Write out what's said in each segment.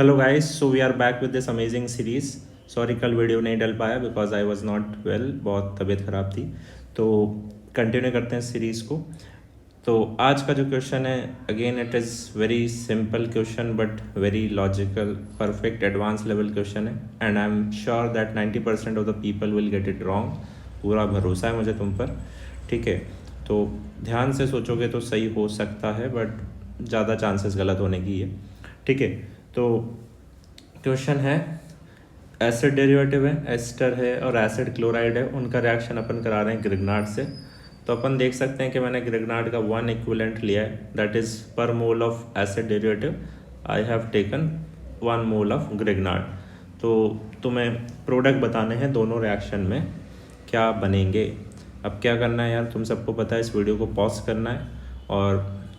Hello guys, so we are back with this amazing series. Sorry कल video नहीं डल पाया because I was not well, बहुत तबीयत ख़राब थी। तो कंटिन्यू करते हैं सीरीज़ को। तो आज का जो क्वेश्चन है, again it is very simple question but very logical, perfect advance level question है and I am sure that 90% of the people will get it wrong. पूरा भरोसा है मुझे तुम पर, ठीक है। तो ध्यान से सोचोगे तो सही हो सकता है बट ज़्यादा चांसेस गलत होने की है, ठीक है। तो क्वेश्चन है, एसिड डेरिवेटिव है, एस्टर है और एसिड क्लोराइड है, उनका रिएक्शन अपन करा रहे हैं ग्रिग्नार्ड से। तो अपन देख सकते हैं कि मैंने ग्रिग्नार्ड का 1 इक्विवेलेंट लिया है, दैट इज़ पर mole of acid derivative I have taken 1 mole of Grignard. तो तुम्हें प्रोडक्ट बताने हैं दोनों रिएक्शन में क्या बनेंगे। अब क्या करना है यार, तुम सबको पता है, इस वीडियो को पॉज करना है और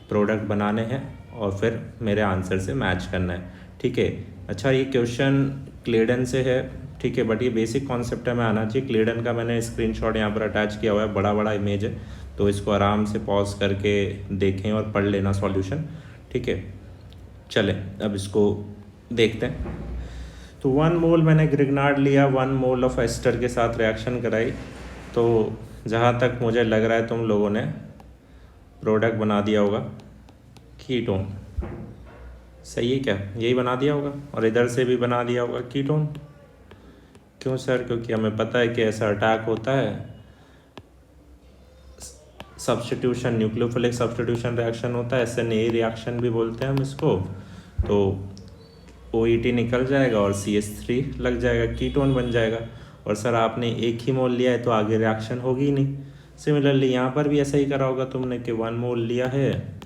प्रोडक्ट बनाने हैं और फिर मेरे आंसर से मैच करना है, ठीक है। अच्छा, ये क्वेश्चन क्लेडन से है, ठीक है, बट ये बेसिक कॉन्सेप्ट है, मैं आना चाहिए। क्लेडन का मैंने स्क्रीनशॉट यहाँ पर अटैच किया हुआ है, बड़ा बड़ा इमेज है, तो इसको आराम से पॉज करके देखें और पढ़ लेना सॉल्यूशन, ठीक है। चलें अब इसको देखते हैं। तो 1 मोल मैंने ग्रिग्नार्ड लिया, 1 मोल ऑफ एस्टर के साथ रिएक्शन कराई। तो जहाँ तक मुझे लग रहा है तुम लोगों ने प्रोडक्ट बना दिया होगा कीटोन। सही है क्या? यही बना दिया होगा और इधर से भी बना दिया होगा कीटोन। क्यों सर? क्योंकि हमें पता है कि ऐसा अटैक होता है, सब्स्टिट्यूशन, न्यूक्लियोफिलिक सब्स्टिट्यूशन रिएक्शन होता है, SNA रिएक्शन भी बोलते हैं हम इसको। तो OET निकल जाएगा और CH3 लग जाएगा, कीटोन बन जाएगा। और सर आपने एक ही मोल लिया है तो आगे रिएक्शन होगी ही नहीं। सिमिलरली यहाँ पर भी ऐसा ही करा होगा तुमने कि 1 मोल लिया है,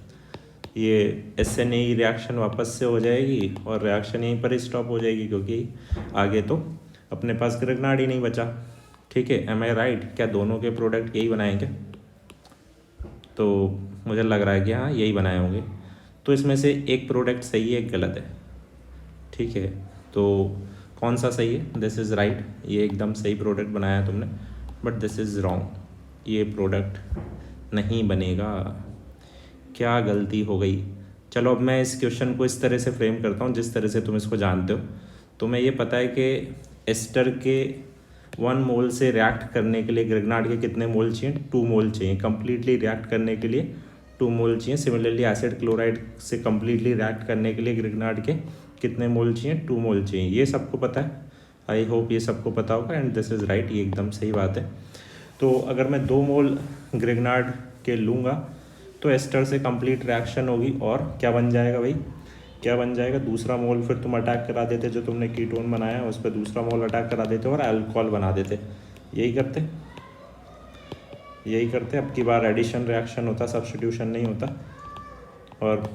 ये SNA रिएक्शन वापस से हो जाएगी और रिएक्शन यहीं पर ही स्टॉप हो जाएगी क्योंकि आगे तो अपने पास ग्रिग्नार्ड ही नहीं बचा, ठीक है। एम आई राइट? क्या दोनों के प्रोडक्ट यही बनाएंगे? तो मुझे लग रहा है कि हाँ यही बनाए होंगे। तो इसमें से एक प्रोडक्ट सही है, एक गलत है, ठीक है। तो कौन सा सही है? दिस इज़ राइट, ये एकदम सही प्रोडक्ट बनाया है तुमने, बट दिस इज़ रॉन्ग, ये प्रोडक्ट नहीं बनेगा। क्या गलती हो गई? चलो अब मैं इस क्वेश्चन को इस तरह से फ्रेम करता हूँ जिस तरह से तुम इसको जानते हो। तुम्हें ये पता है कि एस्टर के 1 मोल से रिएक्ट करने के लिए ग्रिग्नार्ड के कितने मोल चाहिए? 2 मोल चाहिए। कंप्लीटली रिएक्ट करने के लिए 2 मोल चाहिए। सिमिलरली एसिड क्लोराइड से कंप्लीटली रिएक्ट करने के लिए ग्रिग्नार्ड के कितने मोल चाहिए? 2 मोल चाहिए। ये सबको पता है, आई होप ये सबको पता होगा एंड दिस इज़ राइट, ये एकदम सही बात है। तो अगर मैं 2 मोल ग्रिग्नार्ड के लूँगा तो एस्टर से कंप्लीट रिएक्शन होगी और क्या बन जाएगा भाई? क्या बन जाएगा? दूसरा मोल फिर तुम अटैक करा देते, जो तुमने कीटोन बनाया उस पर दूसरा मोल अटैक करा देते और अल्कोहल बना देते। यही करते, यही करते। अब की बार एडिशन रिएक्शन होता, सब्स्टिट्यूशन नहीं होता, और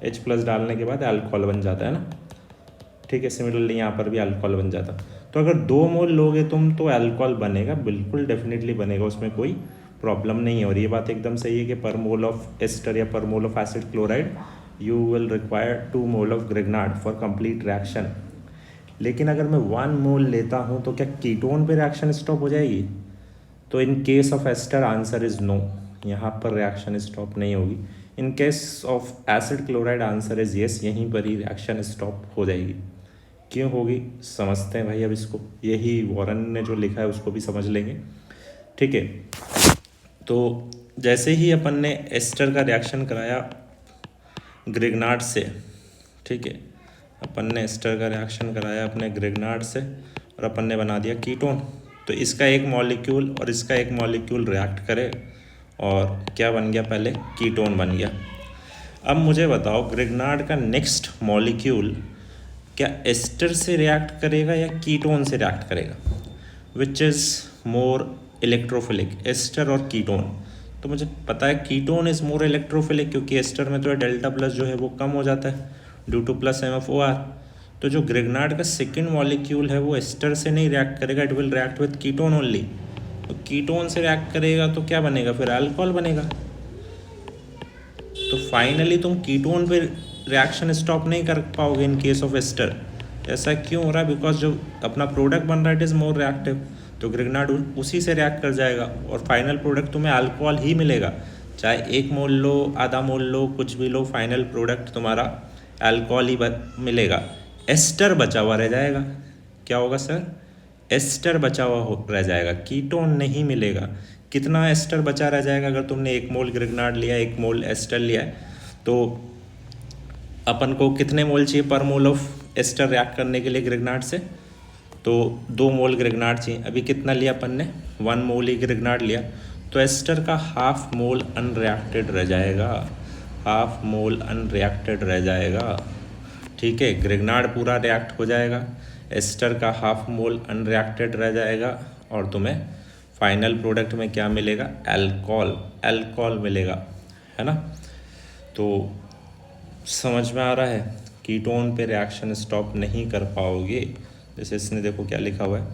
H+ डालने के बाद अल्कोहल बन जाता है ना, ठीक है। सिमिलरली यहाँ पर भी अल्कोहल बन जाता। तो अगर 2 मोल लोगे तुम तो अल्कोहल बनेगा, बिल्कुल डेफिनेटली बनेगा, उसमें कोई प्रॉब्लम नहीं है। और ये बात एकदम सही है कि पर मोल ऑफ एस्टर या पर mole of acid chloride you will require 2 mole of Grignard for complete reaction. लेकिन अगर मैं 1 मोल लेता हूँ तो क्या कीटोन पे रिएक्शन स्टॉप हो जाएगी? तो in case of ester answer is no, यहाँ पर रिएक्शन स्टॉप नहीं होगी। In case of acid chloride answer is yes, यहीं पर ही रिएक्शन स्टॉप हो जाएगी। क्यों होगी समझते हैं भाई अब इसको, यही वॉरेन ने जो लिखा है उसको भी समझ लेंगे, ठीक है। तो जैसे ही अपन ने एस्टर का रिएक्शन कराया ग्रिग्नार्ड से, ठीक है, अपन ने एस्टर का रिएक्शन कराया अपने ग्रिग्नार्ड से और अपन ने बना दिया कीटोन। तो इसका एक मॉलिक्यूल और इसका एक मॉलिक्यूल रिएक्ट करे और क्या बन गया? पहले कीटोन बन गया। अब मुझे बताओ ग्रिग्नार्ड का नेक्स्ट मॉलिक्यूल क्या एस्टर से रिएक्ट करेगा या कीटोन से रिएक्ट करेगा? Which is more electrophilic, ester और कीटोन? तो मुझे पता है कीटोन इज़ मोर इलेक्ट्रोफिलिक क्योंकि एस्टर में तो डेल्टा प्लस जो है वो कम हो जाता है ड्यू टू प्लस MfOR। तो जो ग्रिग्नार्ड का सेकेंड मॉलिक्यूल है वो एस्टर से नहीं रिएक्ट करेगा, it will react with ketone only. तो कीटोन से रिएक्ट करेगा तो क्या बनेगा? फिर अल्कोहल बनेगा। तो फाइनली तुम कीटोन पे रिएक्शन स्टॉप नहीं कर पाओगे इन केस ऑफ एस्टर। ऐसा क्यों हो रहा है? बिकॉज जो अपना प्रोडक्ट बन रहा है इट इज़ मोर रिएक्टिव, तो ग्रिग्नार्ड उसी से रिएक्ट कर जाएगा और फाइनल प्रोडक्ट तुम्हें अल्कोहल ही मिलेगा। चाहे 1 मोल लो, आधा मोल लो, कुछ भी लो, फाइनल प्रोडक्ट तुम्हारा अल्कोहल ही मिलेगा। एस्टर बचा हुआ रह जाएगा। क्या होगा सर? एस्टर बचा हुआ रह जाएगा, कीटोन नहीं मिलेगा। कितना एस्टर बचा रह जाएगा? अगर तुमने 1 मोल ग्रिग्नार्ड लिया, 1 मोल एस्टर लिया है, तो अपन को कितने मोल चाहिए पर मोल ऑफ एस्टर रिएक्ट करने के लिए ग्रिग्नार्ड से? तो 2 मोल ग्रिग्नार्ड चाहिए। अभी कितना लिया अपन ने? 1 मोल ही ग्रिग्नार्ड लिया, तो एस्टर का हाफ मोल अनरिएक्टेड रह जाएगा, हाफ मोल अनरिएक्टेड रह जाएगा। ठीक है, ग्रिग्नार्ड पूरा रिएक्ट हो जाएगा, एस्टर का हाफ मोल अनरिएक्टेड रह जाएगा, और तुम्हें फाइनल प्रोडक्ट में क्या मिलेगा? अल्कोहल, अल्कोहल मिलेगा, है ना। तो समझ में आ रहा है, कीटोन पे रिएक्शन स्टॉप नहीं कर पाओगे। जैसे इसने देखो क्या लिखा हुआ है,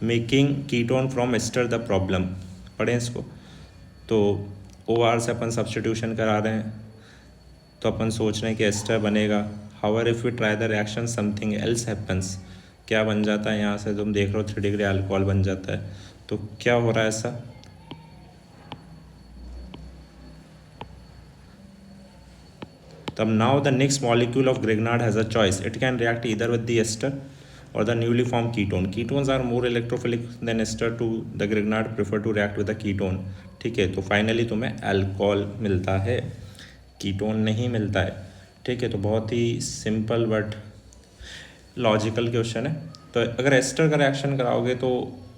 making ketone from ester the problem. पढ़ें इसको। तो OR से अपन सब्स्टिट्यूशन करा रहे हैं, तो अपन सोच रहे हैं कि एस्टर बनेगा। However if we try the reaction something else happens. क्या बन जाता है यहाँ से? तुम देख रहे हो 3 डिग्री अल्कोहल बन जाता है। तो क्या हो रहा है ऐसा? तब now the next molecule of Grignard has a choice, it can react either with the ester or the newly formed ketone. Ketones are more electrophilic than ester to the Grignard prefer to react with the ketone. ठीक है, तो finally तुम्हें alcohol मिलता है, ketone नहीं मिलता है। ठीक है, तो बहुत ही सिंपल बट लॉजिकल क्वेश्चन है। तो अगर एस्टर का रिएक्शन कराओगे तो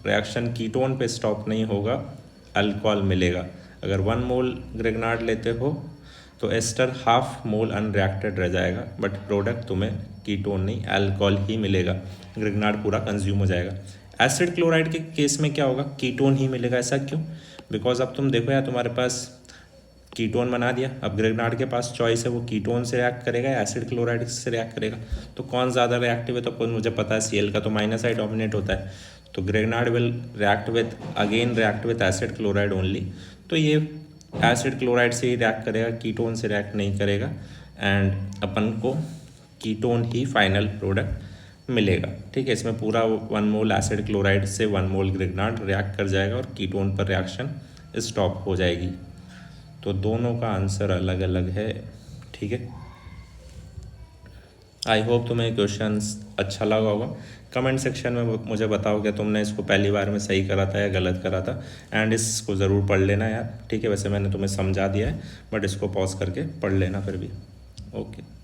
रिएक्शन कीटोन पे स्टॉप नहीं होगा, अल्कोहल मिलेगा। अगर 1 मोल ग्रिग्नार्ड लेते हो तो एस्टर हाफ मोल अनरिएक्टेड रह जाएगा, बट प्रोडक्ट तुम्हें कीटोन नहीं अल्कोहल ही मिलेगा, ग्रिग्नार्ड पूरा कंज्यूम हो जाएगा। एसिड क्लोराइड के केस में क्या होगा? कीटोन ही मिलेगा। ऐसा क्यों? बिकॉज अब तुम देखो यार, तुम्हारे पास कीटोन बना दिया, अब ग्रिग्नार्ड के पास चॉइस है, वो कीटोन से रिएक्ट करेगा या एसिड क्लोराइड से रिएक्ट करेगा। तो कौन ज़्यादा रिएक्टिव है? तो मुझे पता है Cl का तो माइनस साइड डोमिनेट होता है, तो Grignard will react with acid chloride only. तो ये एसिड क्लोराइड से ही रिएक्ट करेगा, कीटोन से रिएक्ट नहीं करेगा, एंड अपन को कीटोन ही फाइनल प्रोडक्ट मिलेगा। ठीक है, इसमें पूरा 1 मोल एसिड क्लोराइड से 1 मोल ग्रिग्नार्ड रिएक्ट कर जाएगा और कीटोन पर रिएक्शन स्टॉप हो जाएगी। तो दोनों का आंसर अलग अलग है। ठीक है, आई होप तुम्हें क्वेश्चन अच्छा लगा होगा। कमेंट सेक्शन में मुझे बताओ क्या तुमने इसको पहली बार में सही करा था या गलत करा था, एंड इसको ज़रूर पढ़ लेना यार। ठीक है, वैसे मैंने तुम्हें समझा दिया है, बट इसको पॉज करके पढ़ लेना फिर भी। ओके।